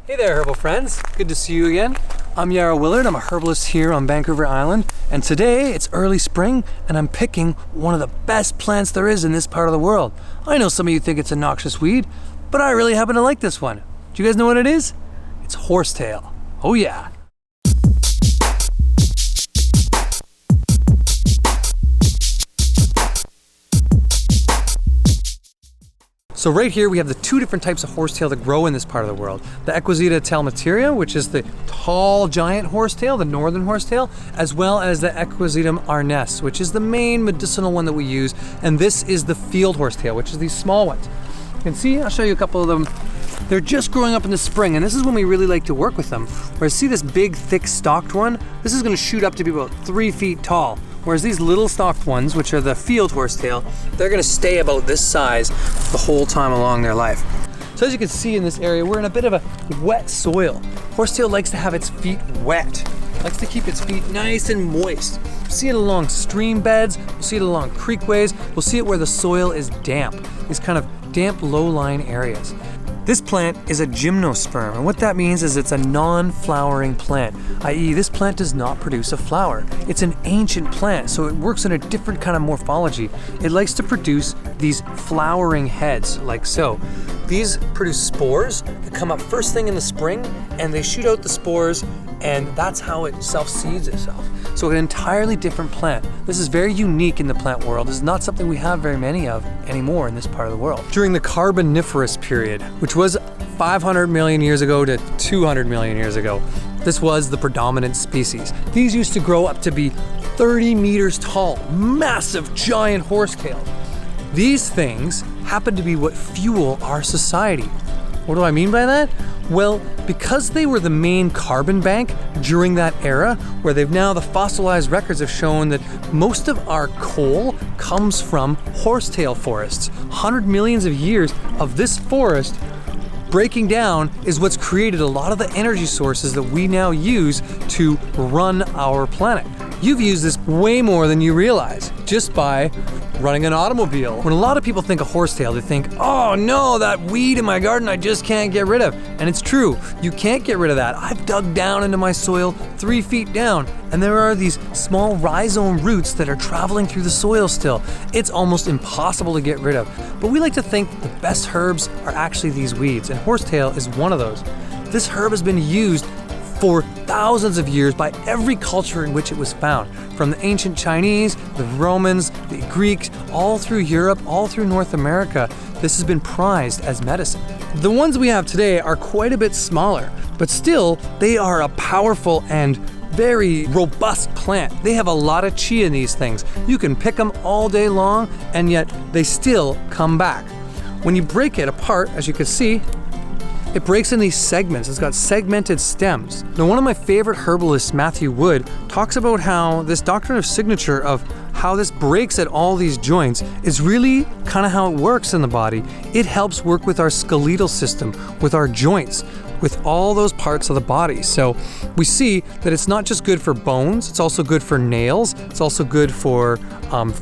Hey there, herbal friends. Good to see you again. I'm Yarrow Willard. I'm a herbalist here on Vancouver Island. And today it's early spring and I'm picking one of the best plants there is in this part of the world. I know some of you think it's a noxious weed, but I really happen to like this one. Do you guys know what it is? It's horsetail. Oh yeah. So right here we have the two different types of horsetail that grow in this part of the world. The Equisetum talmateria, which is the tall giant horsetail, the northern horsetail, as well as the Equisetum arnese, which is the main medicinal one that we use. And this is the field horsetail, which is these small ones. You can see, I'll show you a couple of them. They're just growing up in the spring, and this is when we really like to work with them. Whereas see this big, thick stalked one? This is gonna shoot up to be about 3 feet tall. Whereas these little stalked ones, which are the field horsetail, they're gonna stay about this size the whole time along their life. So as you can see in this area, we're in a bit of a wet soil. Horsetail likes to have its feet wet. Likes to keep its feet nice and moist. We'll see it along stream beds, we'll see it along creekways, we'll see it where the soil is damp, these kind of damp low-lying areas. This plant is a gymnosperm, and what that means is it's a non-flowering plant, i.e. this plant does not produce a flower. It's an ancient plant, so it works in a different kind of morphology. It likes to produce these flowering heads, like so. These produce spores that come up first thing in the spring, and they shoot out the spores, and that's how it self-seeds itself. So an entirely different plant. This is very unique in the plant world. This is not something we have very many of anymore in this part of the world. During the Carboniferous period, which was 500 million years ago to 200 million years ago, this was the predominant species. These used to grow up to be 30 meters tall, massive giant horsetail. These things happen to be what fuel our society. What do I mean by that? Well, because they were the main carbon bank during that era, where the fossilized records have shown that most of our coal comes from horsetail forests. 100 millions of years of this forest breaking down is what's created a lot of the energy sources that we now use to run our planet. You've used this way more than you realize just by running an automobile. When a lot of people think of horsetail, they think, oh no, that weed in my garden I just can't get rid of. And it's true, you can't get rid of that. I've dug down into my soil 3 feet down, and there are these small rhizome roots that are traveling through the soil still. It's almost impossible to get rid of. But we like to think the best herbs are actually these weeds, and horsetail is one of those. This herb has been used for thousands of years by every culture in which it was found. From the ancient Chinese, the Romans, the Greeks, all through Europe, all through North America, this has been prized as medicine. The ones we have today are quite a bit smaller, but still, they are a powerful and very robust plant. They have a lot of chi in these things. You can pick them all day long, and yet they still come back. When you break it apart, as you can see, it breaks in these segments. It's got segmented stems. Now, one of my favorite herbalists, Matthew Wood, talks about how this doctrine of signature of how this breaks at all these joints is really kind of how it works in the body. It helps work with our skeletal system, with our joints, with all those parts of the body. So we see that it's not just good for bones, it's also good for nails, it's also good for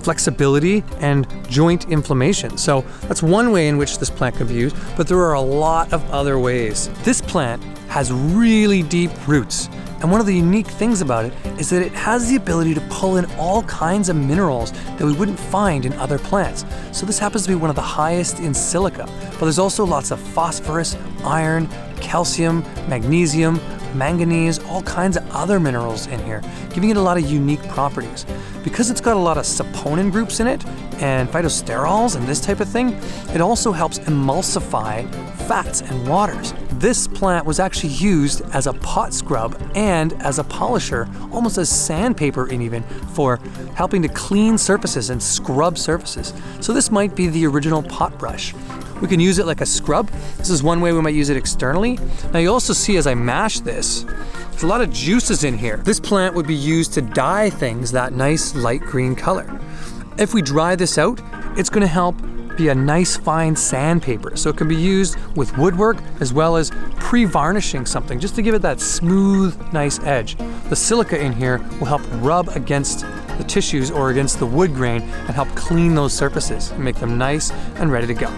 flexibility and joint inflammation. So that's one way in which this plant can be used, but there are a lot of other ways. This plant has really deep roots, and one of the unique things about it is that it has the ability to pull in all kinds of minerals that we wouldn't find in other plants. So this happens to be one of the highest in silica, but there's also lots of phosphorus, iron, calcium, magnesium, manganese, all kinds of other minerals in here, giving it a lot of unique properties. Because it's got a lot of saponin groups in it and phytosterols and this type of thing, it also helps emulsify fats and waters. This plant was actually used as a pot scrub and as a polisher, almost as sandpaper and even, for helping to clean surfaces and scrub surfaces. So this might be the original pot brush. We can use it like a scrub. This is one way we might use it externally. Now you also see as I mash this, there's a lot of juices in here. This plant would be used to dye things that nice light green color. If we dry this out, it's gonna help be a nice fine sandpaper. So it can be used with woodwork as well as pre-varnishing something just to give it that smooth, nice edge. The silica in here will help rub against the tissues or against the wood grain and help clean those surfaces and make them nice and ready to go.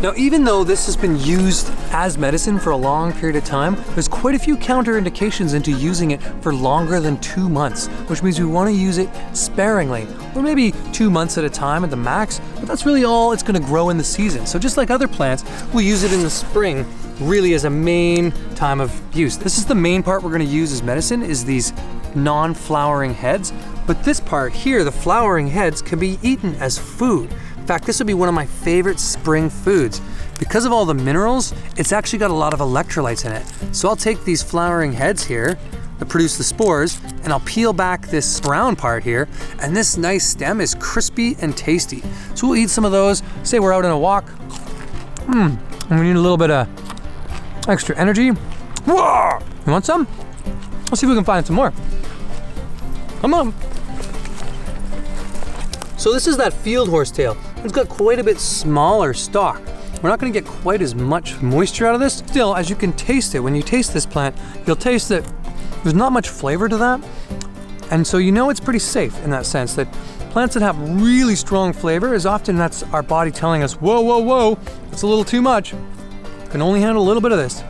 Now, even though this has been used as medicine for a long period of time, there's quite a few counterindications into using it for longer than 2 months, which means we want to use it sparingly, or maybe 2 months at a time at the max, but that's really all it's going to grow in the season. So just like other plants, we'll use it in the spring really as a main time of use. This is the main part we're going to use as medicine, is these non-flowering heads, but this part here, the flowering heads, can be eaten as food. In fact, this would be one of my favorite spring foods. Because of all the minerals, it's actually got a lot of electrolytes in it. So I'll take these flowering heads here that produce the spores, and I'll peel back this brown part here, and this nice stem is crispy and tasty. So we'll eat some of those. Say we're out on a walk, and we need a little bit of extra energy. Whoa! You want some? Let's see if we can find some more. Come on. So this is that field horsetail. It's got quite a bit smaller stalk. We're not going to get quite as much moisture out of this. Still, as you can taste it, when you taste this plant, you'll taste that there's not much flavor to that. And so you know it's pretty safe in that sense, that plants that have really strong flavor is often that's our body telling us, whoa, whoa, whoa, it's a little too much. Can only handle a little bit of this.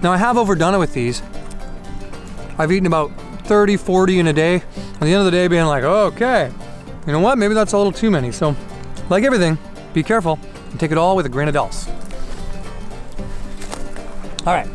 Now I have overdone it with these. I've eaten about 30, 40 in a day. At the end of the day being like, oh, okay, you know what, maybe that's a little too many. So like everything, be careful and take it all with a grain of dulse. All right.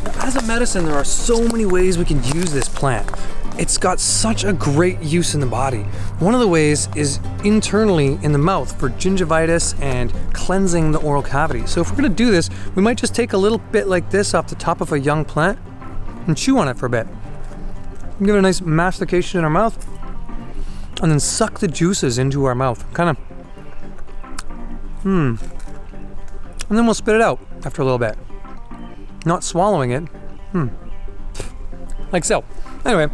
Now, as a medicine, there are so many ways we can use this plant. It's got such a great use in the body. One of the ways is internally in the mouth for gingivitis and cleansing the oral cavity. So if we're gonna do this, we might just take a little bit like this off the top of a young plant and chew on it for a bit. Give it a nice mastication in our mouth, and then suck the juices into our mouth. Kind of, and then we'll spit it out after a little bit. Not swallowing it, like so. Anyway,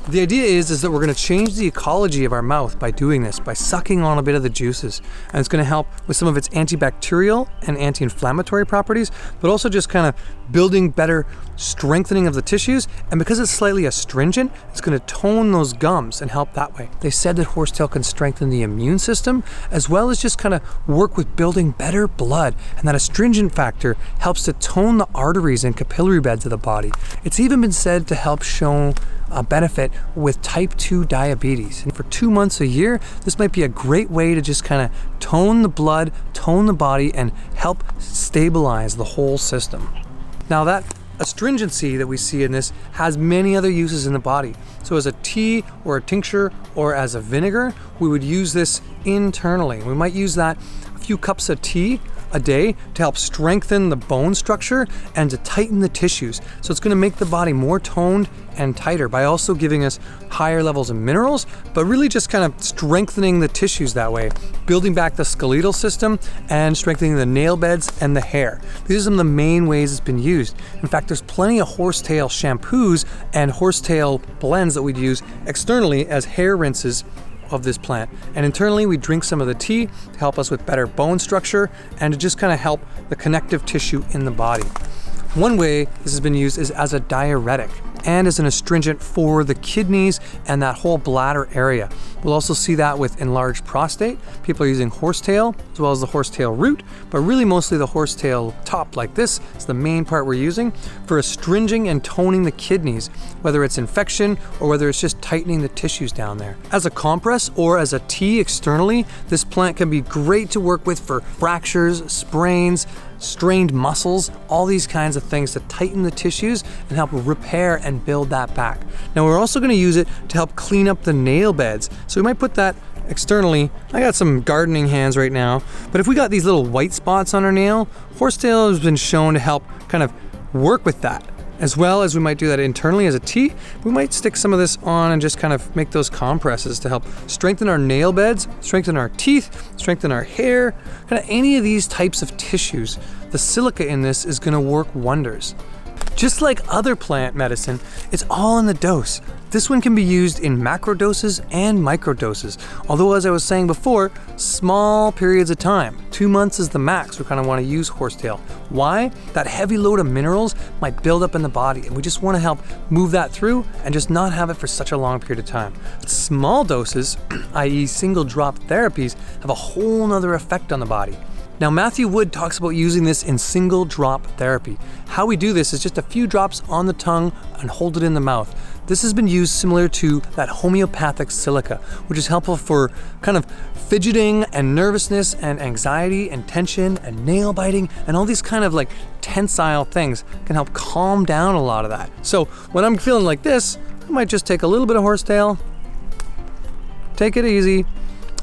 the idea is that we're going to change the ecology of our mouth by doing this, by sucking on a bit of the juices. And it's going to help with some of its antibacterial and anti-inflammatory properties, but also just kind of building better strengthening of the tissues. And because it's slightly astringent, it's going to tone those gums and help that way. They said that horsetail can strengthen the immune system, as well as just kind of work with building better blood. And that astringent factor helps to tone the arteries and capillary beds of the body. It's even been said to help show a benefit with type 2 diabetes. And for 2 months a year, this might be a great way to just kind of tone the blood, tone the body, and help stabilize the whole system. Now that astringency that we see in this has many other uses in the body. So as a tea or a tincture or as a vinegar, we would use this internally. We might use that a few cups of tea a day to help strengthen the bone structure and to tighten the tissues. So it's going to make the body more toned and tighter by also giving us higher levels of minerals, but really just kind of strengthening the tissues that way, building back the skeletal system and strengthening the nail beds and the hair. These are some of the main ways it's been used. In fact, there's plenty of horsetail shampoos and horsetail blends that we'd use externally as hair rinses of this plant. And internally, we drink some of the tea to help us with better bone structure and to just kind of help the connective tissue in the body. One way this has been used is as a diuretic and as an astringent for the kidneys and that whole bladder area. We'll also see that with enlarged prostate. People are using horsetail as well as the horsetail root, but really mostly the horsetail top like this is the main part we're using for astringing and toning the kidneys, whether it's infection or whether it's just tightening the tissues down there. As a compress or as a tea externally, this plant can be great to work with for fractures, sprains, strained muscles, all these kinds of things to tighten the tissues and help repair and build that back. Now we're also going to use it to help clean up the nail beds. So we might put that externally. I got some gardening hands right now, but if we got these little white spots on our nail, horsetail has been shown to help kind of work with that. As well as we might do that internally as a tea, we might stick some of this on and just kind of make those compresses to help strengthen our nail beds, strengthen our teeth, strengthen our hair, kind of any of these types of tissues. The silica in this is going to work wonders. Just like other plant medicine, it's all in the dose. This one can be used in macro doses and micro doses. Although, as I was saying before, small periods of time. 2 months is the max we kind of want to use horsetail. Why? That heavy load of minerals might build up in the body, and we just want to help move that through and just not have it for such a long period of time. Small doses, i.e. single drop therapies, have a whole nother effect on the body. Now, Matthew Wood talks about using this in single drop therapy. How we do this is just a few drops on the tongue and hold it in the mouth. This has been used similar to that homeopathic silica, which is helpful for kind of fidgeting and nervousness and anxiety and tension and nail biting and all these kind of like tensile things can help calm down a lot of that. So when I'm feeling like this, I might just take a little bit of horsetail, take it easy.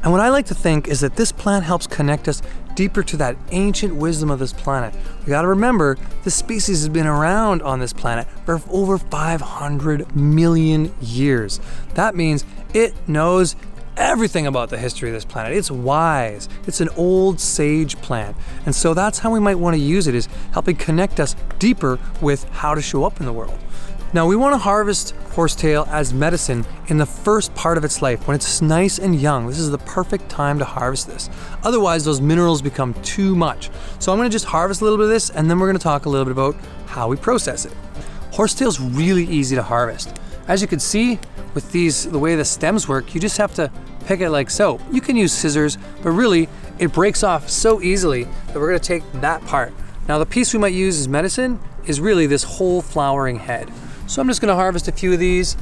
And what I like to think is that this plant helps connect us deeper to that ancient wisdom of this planet. We gotta remember, this species has been around on this planet for over 500 million years. That means it knows everything about the history of this planet. It's wise. It's an old sage plant. And so that's how we might want to use it, is helping connect us deeper with how to show up in the world. Now, we want to harvest horsetail as medicine in the first part of its life, when it's nice and young. This is the perfect time to harvest this. Otherwise, those minerals become too much. So I'm going to just harvest a little bit of this, and then we're going to talk a little bit about how we process it. Horsetail's really easy to harvest. As you can see, with the way the stems work, you just have to pick it like so. You can use scissors, but really, it breaks off so easily that we're going to take that part. Now, the piece we might use as medicine is really this whole flowering head. So I'm just going to harvest a few of these.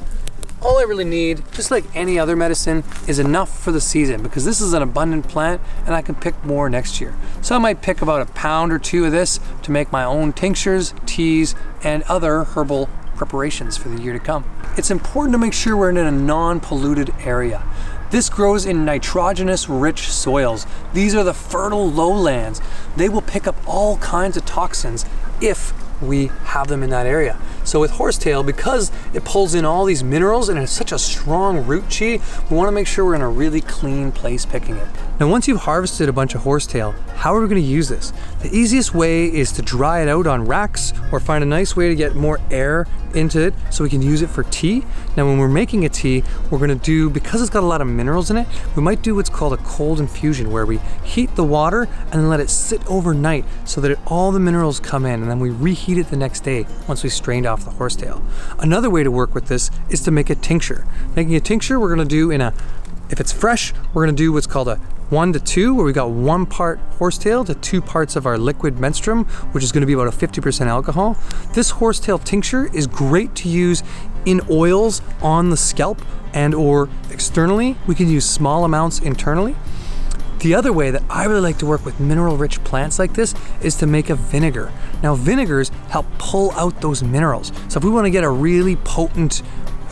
All I really need, just like any other medicine, is enough for the season, because this is an abundant plant and I can pick more next year. So I might pick about a pound or 2 of this to make my own tinctures, teas, and other herbal preparations for the year to come. It's important to make sure we're in a non-polluted area. This grows in nitrogenous rich soils. These are the fertile lowlands. They will pick up all kinds of toxins if we have them in that area. So with horsetail, because it pulls in all these minerals and it's such a strong root chi, we want to make sure we're in a really clean place picking it. Now, once you've harvested a bunch of horsetail, how are we going to use this? The easiest way is to dry it out on racks or find a nice way to get more air into it so we can use it for tea. Now, when we're making a tea, we're going to do, because it's got a lot of minerals in it, we might do what's called a cold infusion, where we heat the water and then let it sit overnight so that all the minerals come in, and then we reheat it the next day once we strained off the horsetail. Another way to work with this is to make a tincture. Making a tincture, we're going to do if it's fresh, we're going to do what's called a 1-to-2, where we got 1 part horsetail to 2 parts of our liquid menstruum, which is going to be about a 50% alcohol. This horsetail tincture is great to use in oils on the scalp and or externally. We can use small amounts internally. The other way that I really like to work with mineral-rich plants like this is to make a vinegar. Now, vinegars help pull out those minerals. So if we want to get a really potent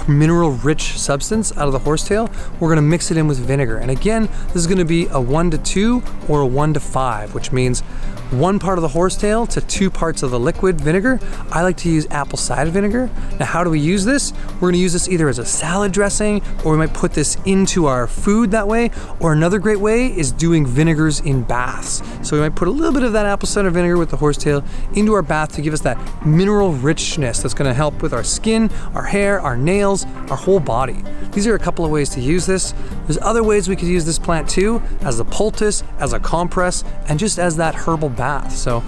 mineral-rich substance out of the horsetail, we're going to mix it in with vinegar. And again, this is going to be a 1-to-2 or a 1-to-5, which means 1 part of the horsetail to 2 parts of the liquid vinegar. I like to use apple cider vinegar. Now, how do we use this? We're going to use this either as a salad dressing, or we might put this into our food that way. Or another great way is doing vinegars in baths. So we might put a little bit of that apple cider vinegar with the horsetail into our bath to give us that mineral richness that's going to help with our skin, our hair, our nails, our whole body. These are a couple of ways to use this. There's other ways we could use this plant too, as a poultice, as a compress, and just as that herbal bath. So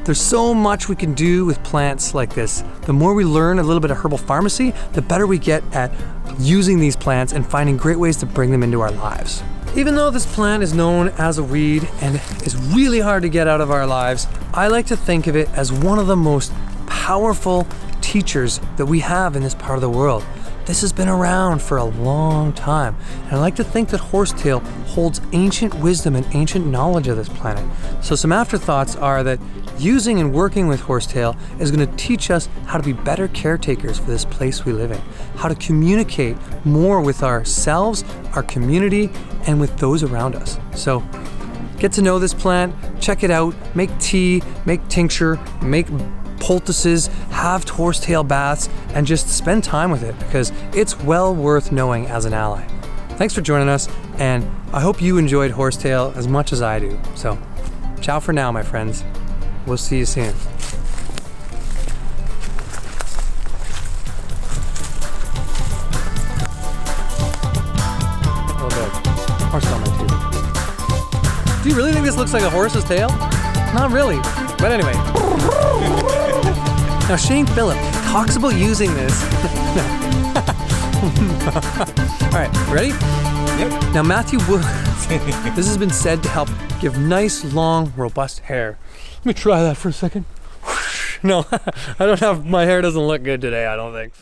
there's so much we can do with plants like this. The more we learn a little bit of herbal pharmacy, the better we get at using these plants and finding great ways to bring them into our lives. Even though this plant is known as a weed and is really hard to get out of our lives, I like to think of it as one of the most powerful teachers that we have in this part of the world. This has been around for a long time, and I like to think that horsetail holds ancient wisdom and ancient knowledge of this planet. So some afterthoughts are that using and working with horsetail is going to teach us how to be better caretakers for this place we live in, how to communicate more with ourselves, our community, and with those around us. So get to know this plant, check it out, make tea, make tincture, make poultices, have horsetail baths, and just spend time with it, because it's well worth knowing as an ally. Thanks for joining us, and I hope you enjoyed horsetail as much as I do. So, ciao for now, my friends. We'll see you soon. you really think this looks like a horse's tail? Not really. But anyway. Now Shane Phillip talks about using this. All right, ready? Yep. Now Matthew Wood, this has been said to help give nice, long, robust hair. Let me try that for a second. No, I don't have, my hair doesn't look good today, I don't think.